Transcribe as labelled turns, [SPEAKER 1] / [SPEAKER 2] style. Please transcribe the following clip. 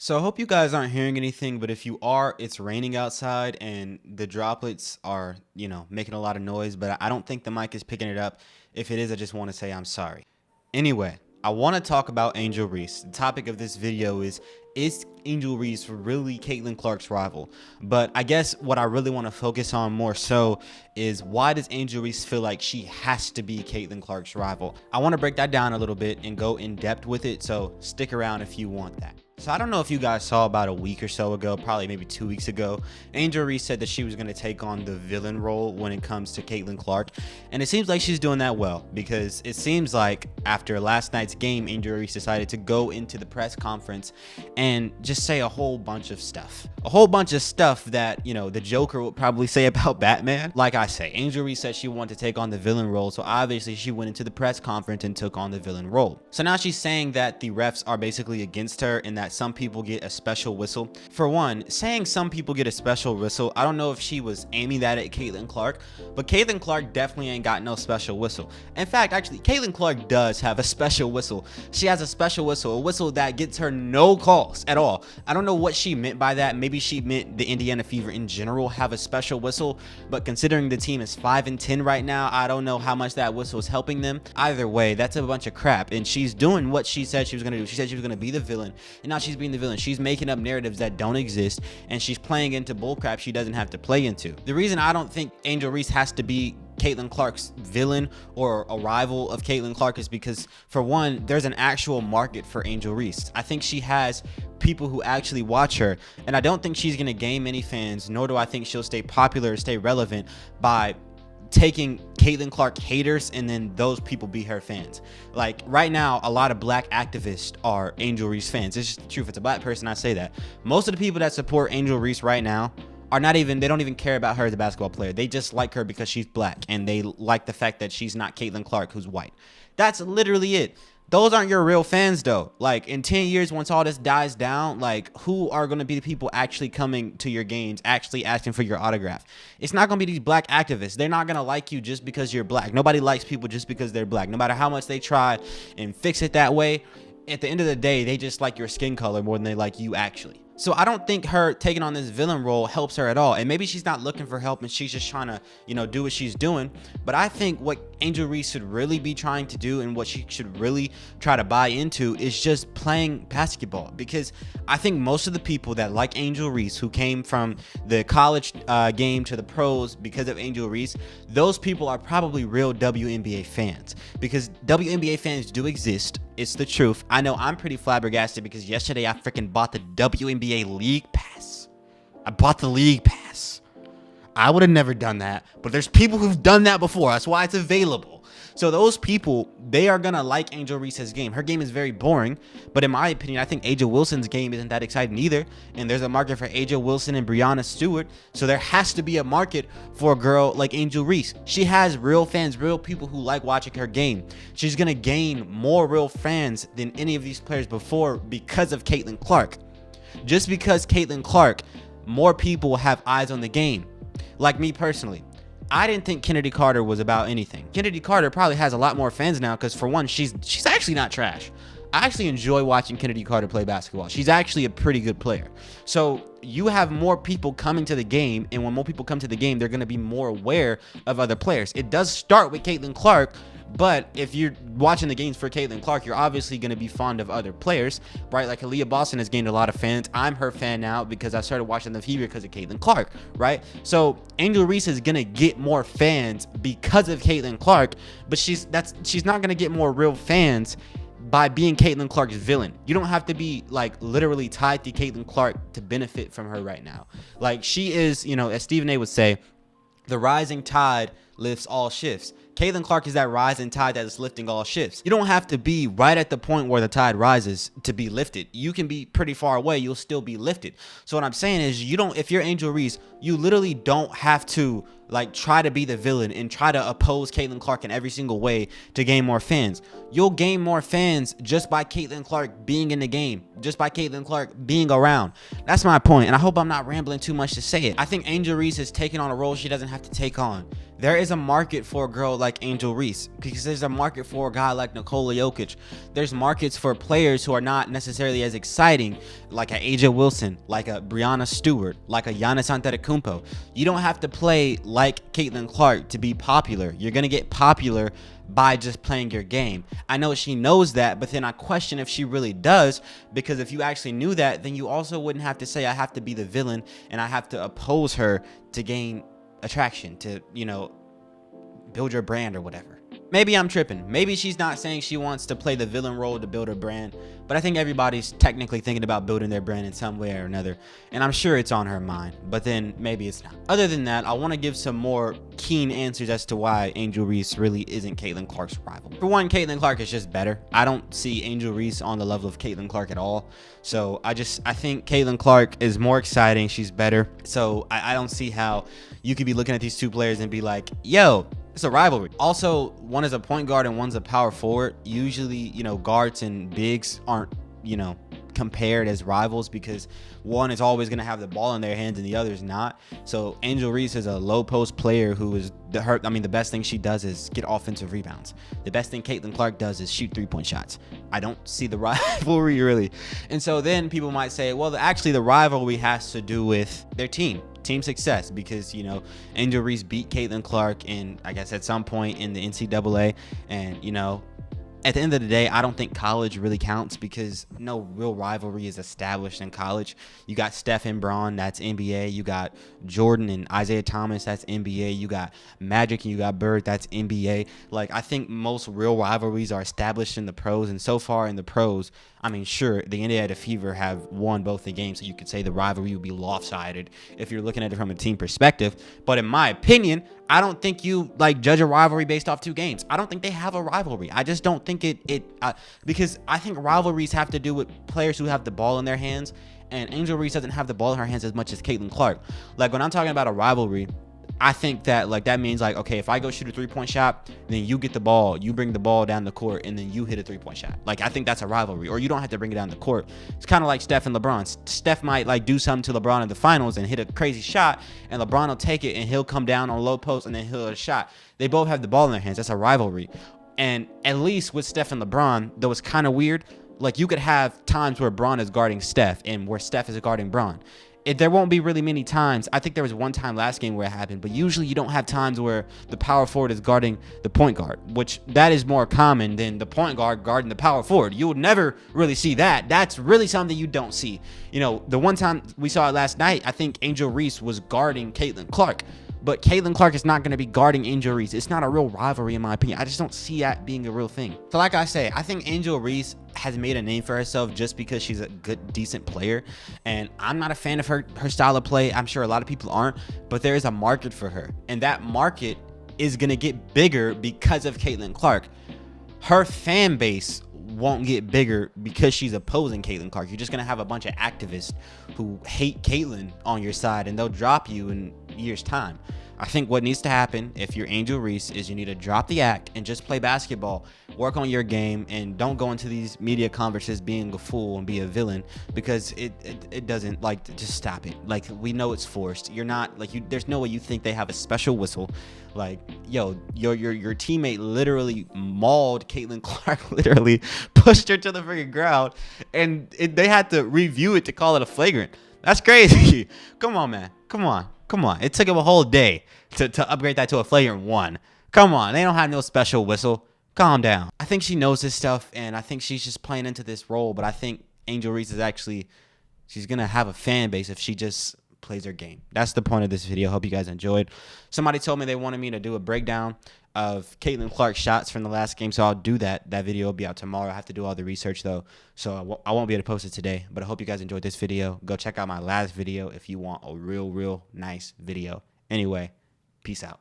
[SPEAKER 1] So I hope you guys aren't hearing anything, but if you are, it's raining outside and the droplets are, making a lot of noise, but I don't think the mic is picking it up. If it is, I just want to say I'm sorry. Anyway, I want to talk about Angel Reese. The topic of this video is Angel Reese really Caitlin Clark's rival? But I guess what I really want to focus on more so is why does Angel Reese feel like she has to be Caitlin Clark's rival? I want to break that down a little bit and go in depth with it, so stick around if you want that. So I don't know if you guys saw about a week or so ago, probably maybe 2 weeks ago, Angel Reese said that she was going to take on the villain role when it comes to Caitlin Clark. And it seems like she's doing that well, because it seems like after last night's game, Angel Reese decided to go into the press conference and just say a whole bunch of stuff. A whole bunch of stuff that, the Joker would probably say about Batman. Like I say, Angel Reese said she wanted to take on the villain role, so obviously she went into the press conference and took on the villain role. So now she's saying that the refs are basically against her and that some people get a special whistle. For one, saying some people get a special whistle, I don't know if she was aiming that at Caitlin Clark, but Caitlin Clark definitely ain't got no special whistle. In fact, actually, Caitlin Clark does have a special whistle. She has a special whistle, a whistle that gets her no calls at all. I don't know what she meant by that. Maybe she meant the Indiana Fever in general have a special whistle, but considering the team is 5-10 right now, I don't know how much that whistle is helping them. Either way, that's a bunch of crap, and she's doing what she said she was going to do. She said she was going to be the villain, and now she's being the villain. She's making up narratives that don't exist, and she's playing into bullcrap she doesn't have to play into. The reason I don't think Angel Reese has to be Caitlin Clark's villain or a rival of Caitlin Clark is because, for one, there's an actual market for Angel Reese. I think she has people who actually watch her, and I don't think she's going to gain many fans, nor do I think she'll stay popular or stay relevant by taking Caitlin Clark haters and then those people be her fans. Like right now, a lot of black activists are Angel Reese fans. It's just the truth. It's a black person, I say that. Most of the people that support Angel Reese right now are they don't even care about her as a basketball player. They just like her because she's black, and they like the fact that she's not Caitlin Clark, who's white. That's literally it. Those aren't your real fans, though. Like, in 10 years, once all this dies down, like, who are going to be the people actually coming to your games, actually asking for your autograph? It's not going to be these black activists. They're not going to like you just because you're black. Nobody likes people just because they're black. No matter how much they try and fix it that way, at the end of the day, they just like your skin color more than they like you actually. So I don't think her taking on this villain role helps her at all. And maybe she's not looking for help and she's just trying to, do what she's doing. But I think what Angel Reese should really be trying to do and what she should really try to buy into is just playing basketball. Because I think most of the people that like Angel Reese, who came from the college game to the pros because of Angel Reese, those people are probably real WNBA fans. Because WNBA fans do exist. It's the truth. I know I'm pretty flabbergasted because yesterday I freaking bought the WNBA League Pass. I bought the League Pass. I would have never done that, but there's people who've done that before. That's why it's available. So those people, they are going to like Angel Reese's game. Her game is very boring, but in my opinion, I think A'ja Wilson's game isn't that exciting either. And there's a market for A'ja Wilson and Breanna Stewart. So there has to be a market for a girl like Angel Reese. She has real fans, real people who like watching her game. She's going to gain more real fans than any of these players before because of Caitlin Clark. Just because Caitlin Clark, more people have eyes on the game. Like me personally, I didn't think Kennedy Carter was about anything. Kennedy Carter probably has a lot more fans now because, for one, she's actually not trash. I actually enjoy watching Kennedy Carter play basketball. She's actually a pretty good player. So you have more people coming to the game, and when more people come to the game, they're going to be more aware of other players. It does start with Caitlin Clark, but if you're watching the games for Caitlin Clark, you're obviously going to be fond of other players, right? Like Aaliyah Boston has gained a lot of fans. I'm her fan now because I started watching the Fever because of Caitlin Clark, right? So Angel Reese is going to get more fans because of Caitlin Clark, but she's not going to get more real fans by being Caitlin Clark's villain. You don't have to be like literally tied to Caitlin Clark to benefit from her right now. Like she is, as Stephen A would say, the rising tide lifts all shifts. Caitlin Clark is that rising tide that is lifting all shifts. You don't have to be right at the point where the tide rises to be lifted. You can be pretty far away. You'll still be lifted. So what I'm saying is if you're Angel Reese, you literally don't have to like try to be the villain and try to oppose Caitlin Clark in every single way to gain more fans. You'll gain more fans just by Caitlin Clark being in the game, just by Caitlin Clark being around. That's my point, and I hope I'm not rambling too much to say it. I think Angel Reese has taken on a role she doesn't have to take on. There is a market for a girl like Angel Reese because there's a market for a guy like Nikola Jokic. There's markets for players who are not necessarily as exciting, like a AJ Wilson, like a Breanna Stewart, like a Giannis Antetokounmpo. You don't have to play like Caitlin Clark to be popular. You're going to get popular by just playing your game. I know she knows that, but then I question if she really does, because if you actually knew that, then you also wouldn't have to say I have to be the villain and I have to oppose her to gain attraction, to, you know, build your brand or whatever. Maybe I'm tripping. Maybe she's not saying she wants to play the villain role to build her brand, but I think everybody's technically thinking about building their brand in some way or another, and I'm sure it's on her mind, but then maybe it's not. Other than that, I want to give some more keen answers as to why Angel Reese really isn't Caitlin Clark's rival. For one, Caitlin Clark is just better. I don't see Angel Reese on the level of Caitlin Clark at all. So I think Caitlin Clark is more exciting. She's better. So I don't see how you could be looking at these two players and be like, yo, it's a rivalry. Also, one is a point guard and one's a power forward. Usually, you know, guards and bigs aren't, you know, compared as rivals because one is always going to have the ball in their hands and the other is not. So Angel Reese is a low post player who is the best thing she does is get offensive rebounds. The best thing Caitlin Clark does is shoot 3-point shots. I don't see the rivalry really. And so then people might say, well, actually the rivalry has to do with their team success, because, you know, Angel Reese beat Caitlin Clark in, I guess, at some point in the NCAA, and, you know, at the end of the day, I don't think college really counts because no real rivalry is established in college. You got Steph and Braun, that's NBA. You got Jordan and Isaiah Thomas, that's NBA. You got Magic and you got Bird, that's NBA. Like, I think most real rivalries are established in the pros, and so far in the pros, I mean, sure, the Indiana Fever have won both the games, so you could say the rivalry would be lopsided if you're looking at it from a team perspective. But in my opinion, I don't think you like judge a rivalry based off 2 games. I don't think they have a rivalry. I just don't think because I think rivalries have to do with players who have the ball in their hands, and Angel Reese doesn't have the ball in her hands as much as Caitlin Clark. Like, when I'm talking about a rivalry, I think that, like, that means, like, okay, if I go shoot a 3-point shot, then you get the ball, you bring the ball down the court, and then you hit a 3-point shot. Like, I think that's a rivalry. Or you don't have to bring it down the court. It's kind of like Steph and LeBron. Steph might, like, do something to LeBron in the finals and hit a crazy shot, and LeBron will take it, and he'll come down on low post, and then he'll hit a shot. They both have the ball in their hands. That's a rivalry. And at least with Steph and LeBron, though it's kind of weird, like, you could have times where Braun is guarding Steph and where Steph is guarding Braun. There won't be really many times. I think there was one time last game where it happened, but usually you don't have times where the power forward is guarding the point guard, which that is more common than the point guard guarding the power forward. You would never really see that. That's really something you don't see. You know, the one time we saw it last night, I think Angel Reese was guarding Caitlin Clark, but Caitlin Clark is not going to be guarding Angel Reese. It's not a real rivalry, in my opinion. I just don't see that being a real thing. So like I say, I think Angel Reese has made a name for herself just because she's a good, decent player. And I'm not a fan of her style of play. I'm sure a lot of people aren't, but there is a market for her. And that market is going to get bigger because of Caitlin Clark. Her fan base won't get bigger because she's opposing Caitlin Clark. You're just going to have a bunch of activists who hate Caitlin on your side, and they'll drop you in years' time. I think what needs to happen if you're Angel Reese is you need to drop the act and just play basketball, work on your game, and don't go into these media conferences being a fool and be a villain, because it doesn't, like, just stop it. Like, we know it's forced. You're not, like, there's no way you think they have a special whistle. Like, yo, your teammate literally mauled Caitlin Clark, literally pushed her to the freaking ground, and they had to review it to call it a flagrant. That's crazy. Come on, man. Come on. It took him a whole day to upgrade that to a flagrant 1. Come on. They don't have no special whistle. Calm down. I think she knows this stuff, and I think she's just playing into this role, but I think Angel Reese is she's going to have a fan base if she just plays her game. That's the point of this video. Hope you guys enjoyed. Somebody told me they wanted me to do a breakdown of Caitlin Clark's shots from the last game, so I'll do that. That video will be out tomorrow. I have to do all the research, though, so I won't be able to post it today, but I hope you guys enjoyed this video. Go check out my last video if you want a real nice video. Anyway, peace out.